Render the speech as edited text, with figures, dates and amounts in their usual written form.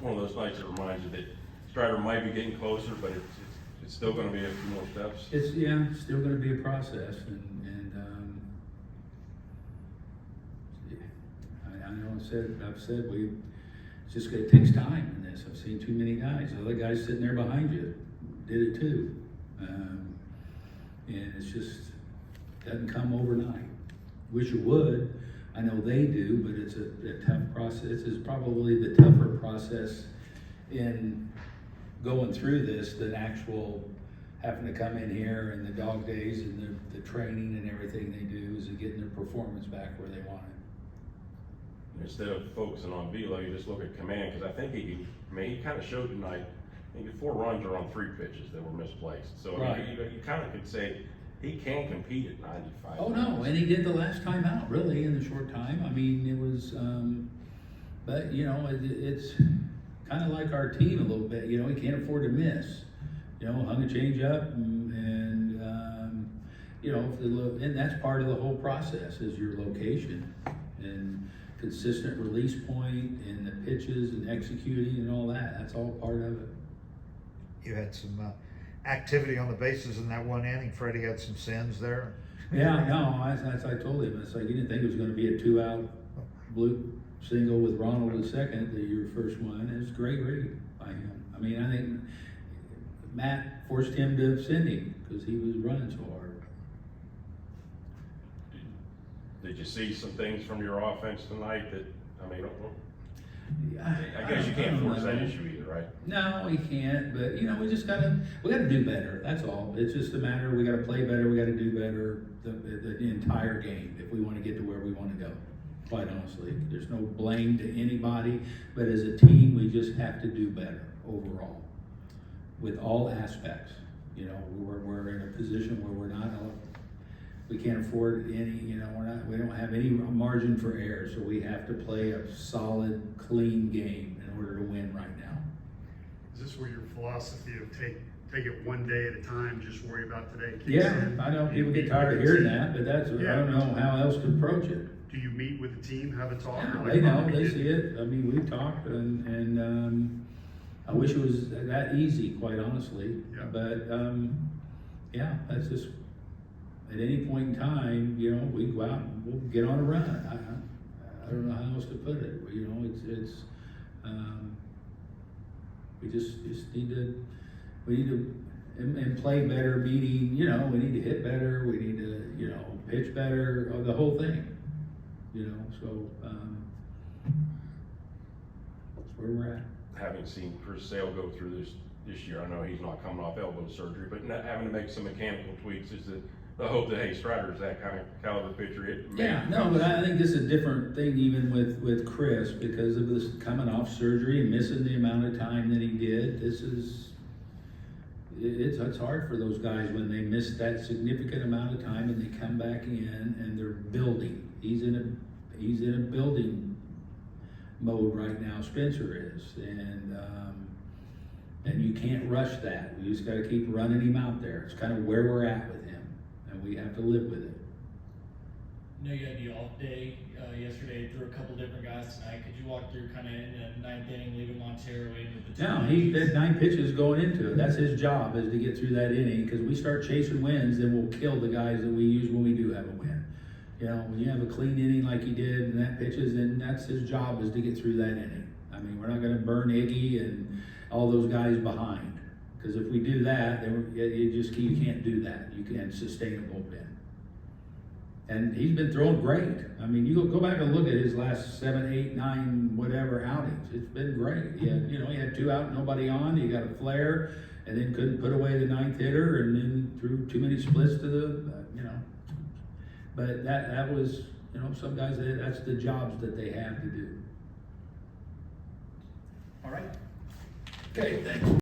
one of those nights that reminds you that Strider might be getting closer, but it's still gonna be a few more steps. It's, yeah, it's still gonna be a process, and I know I've said it's just it takes time in this. I've seen too many guys. The other guys sitting there behind you did it too. And it's just, doesn't come overnight. Wish it would. I know they do, but it's a tough process. It's probably the tougher process in going through this than actual having to come in here and the dog days and the training and everything they do is getting their performance back where they want it. Instead of focusing on velo, you just look at command, because I think he kind of showed tonight, I think 4 runs are on 3 pitches that were misplaced. So right. I mean, you kind of could say he can compete at 95. Oh no, and he did the last time out, really, in the short time. I mean, it was, but you know, it's kind of like our team a little bit. You know, he can't afford to miss. You know, hung a change up, and you know, and that's part of the whole process is your location and consistent release point and the pitches and executing and all that. That's all part of it. You had some activity on the bases in that one inning. Freddie had some sins there. Yeah, no, as I told him, it's like you didn't think it was going to be a 2-out blue single with Ronald in second, your first one. It was a great read by him. I mean, I think Matt forced him to send him because he was running so hard. Did you see some things from your offense tonight that, I mean, Yeah, I guess you can't force that issue either, right? No, we can't, but you know, we gotta do better, that's all. It's just a matter, we gotta play better, we gotta do better the entire game if we wanna get to where we wanna go, quite honestly. There's no blame to anybody, but as a team, we just have to do better overall, with all aspects. You know, we're in a position where we can't afford any, you know, we don't have any margin for error, so we have to play a solid, clean game in order to win right now. Is this where your philosophy of take it one day at a time, just worry about today? Yeah, I know people get tired of hearing that, but that's, I don't know how else to approach it. Do you meet with the team, have a talk? Yeah, they know, they see it. I mean, we've talked, and I wish it was that easy, quite honestly. Yeah. But yeah, that's just, at any point in time, you know, we go out and we'll get on a run. I don't know how else to put it. You know, it's we just need to and play better. Meaning, you know, we need to hit better. We need to, you know, pitch better. The whole thing. You know, so that's where we're at. Having seen Chris Sale go through this year, I know he's not coming off elbow surgery, but not having to make some mechanical tweaks is the hope that, hey, Strider's that kind of caliber pitcher. Yeah, no, but I think this is a different thing even with Chris because of this coming off surgery and missing the amount of time that he did. It's hard for those guys when they miss that significant amount of time and they come back in and they're building. He's in a building mode right now. Spencer is, and you can't rush that. We just got to keep running him out there. It's kind of where we're at with him, and we have to live with it. I know you had the off day yesterday, threw a couple different guys tonight. Could you walk through kind of in the 9th inning, leaving Montero in with the No, he had 9 pitches going into it. That's his job, is to get through that inning, because we start chasing wins, then we'll kill the guys that we use when we do have a win. You know, when you have a clean inning like he did and that pitches, then that's his job, is to get through that inning. I mean, we're not going to burn Iggy and all those guys behind, because if we do that, then you can't do that. You can't sustain a bullpen. And he's been throwing great. I mean, you go back and look at his last 7, 8, 9, whatever outings. It's been great. He had 2 out, nobody on. He got a flare, and then couldn't put away the 9th hitter, and then threw too many splits to the, But that was, some guys, that's the jobs that they have to do. All right. Okay, thanks.